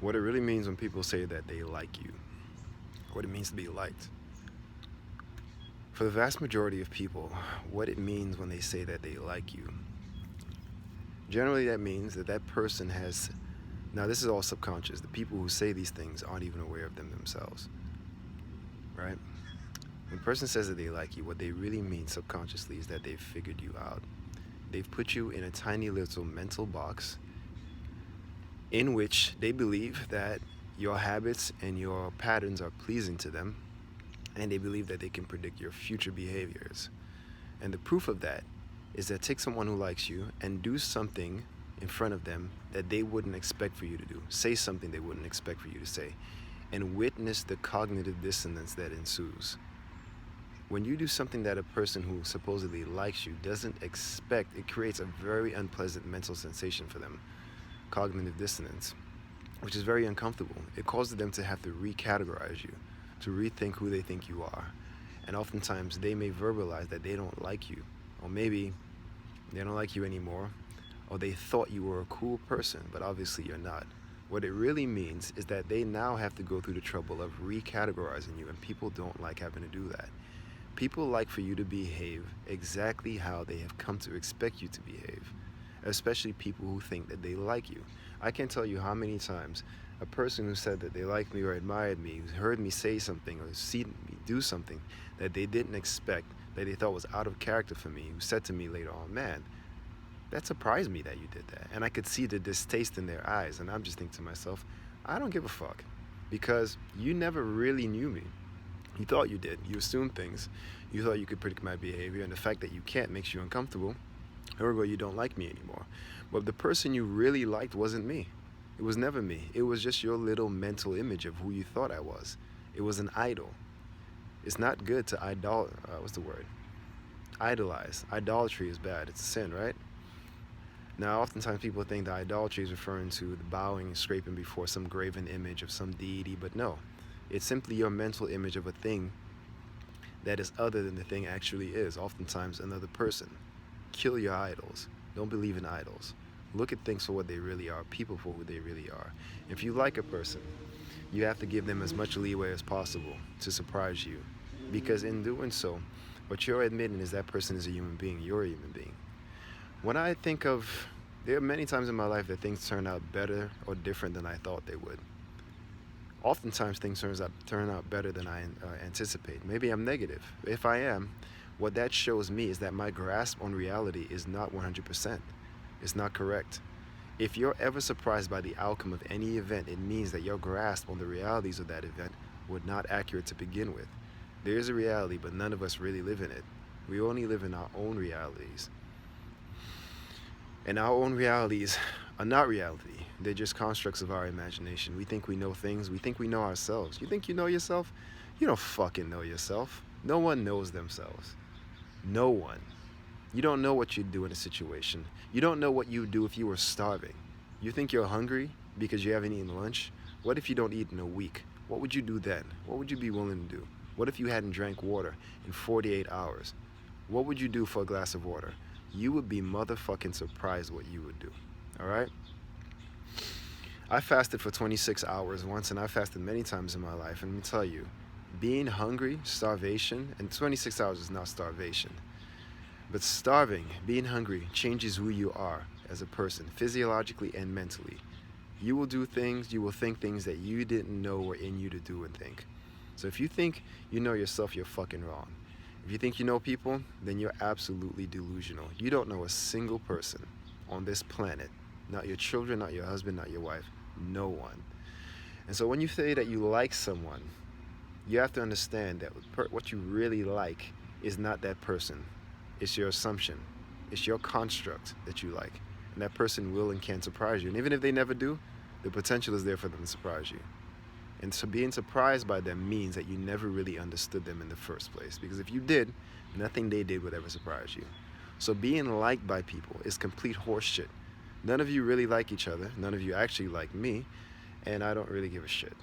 What it really means when people say that they like you, what it means to be liked. For the vast majority of people, what it means when they say that they like you, generally that means that that person has, now this is all subconscious, the people who say these things aren't even aware of them themselves, right? When a person says that they like you, what they really mean subconsciously is that they've figured you out. They've put you in a tiny little mental box in which they believe that your habits and your patterns are pleasing to them, and they believe that they can predict your future behaviors. And the proof of that is that take someone who likes you and do something in front of them that they wouldn't expect for you to do. Say something they wouldn't expect for you to say, and witness the cognitive dissonance that ensues. When you do something that a person who supposedly likes you doesn't expect, it creates a very unpleasant mental sensation for them, cognitive dissonance, which is very uncomfortable. It causes them to have to recategorize you, to rethink who they think you are. And oftentimes they may verbalize that they don't like you, or maybe they don't like you anymore, or they thought you were a cool person, but obviously you're not. What it really means is that they now have to go through the trouble of recategorizing you, and people don't like having to do that. People like for you to behave exactly how they have come to expect you to behave, especially people who think that they like you. I can't tell you how many times a person who said that they liked me or admired me, who heard me say something or see me do something that they didn't expect, that they thought was out of character for me, who said to me later on, man, that surprised me that you did that. And I could see the distaste in their eyes, and I'm just thinking to myself, I don't give a fuck, because you never really knew me. You thought you did. You assumed things. You thought you could predict my behavior, and the fact that you can't makes you uncomfortable. Ergo, you don't like me anymore. But the person you really liked wasn't me. It was never me. It was just your little mental image of who you thought I was. It was an idol. It's not good to what's the word? Idolize. Idolatry is bad. It's a sin, right? Now, oftentimes people think that idolatry is referring to the bowing and scraping before some graven image of some deity, but no. It's simply your mental image of a thing that is other than the thing actually is, oftentimes another person. Kill your idols. Don't believe in idols. Look at things for what they really are, people for who they really are. If you like a person, you have to give them as much leeway as possible to surprise you, because in doing so, what you're admitting is that person is a human being. You're a human being. When I think of, there are many times in my life that things turn out better or different than I thought they would. Oftentimes things turn out better than I anticipate. Maybe I'm negative. If I am, what that shows me is that my grasp on reality is not 100%. It's not correct. If you're ever surprised by the outcome of any event, it means that your grasp on the realities of that event were not accurate to begin with. There is a reality, but none of us really live in it. We only live in our own realities. And our own realities are not reality. They're just constructs of our imagination. We think we know things. We think we know ourselves. You think you know yourself? You don't fucking know yourself. No one knows themselves. No one. You don't know what you'd do in a situation. You don't know what you would do if you were starving. You think you're hungry because you haven't eaten lunch? What if you don't eat in a week? What would you do then? What would you be willing to do? What if you hadn't drank water in 48 hours? What would you do for a glass of water? You would be motherfucking surprised what you would do. All right? I fasted for 26 hours once, and I fasted many times in my life. And let me tell you, being hungry, starvation, and 26 hours is not starvation. But starving, being hungry, changes who you are as a person, physiologically and mentally. You will do things, you will think things that you didn't know were in you to do and think. So if you think you know yourself, you're fucking wrong. If you think you know people, then you're absolutely delusional. You don't know a single person on this planet. Not your children, not your husband, not your wife. No one. And so when you say that you like someone, you have to understand that what you really like is not that person. It's your assumption. It's your construct that you like. And that person will and can surprise you. And even if they never do, the potential is there for them to surprise you. And so being surprised by them means that you never really understood them in the first place. Because if you did, nothing they did would ever surprise you. So being liked by people is complete horseshit. None of you really like each other. None of you actually like me. And I don't really give a shit.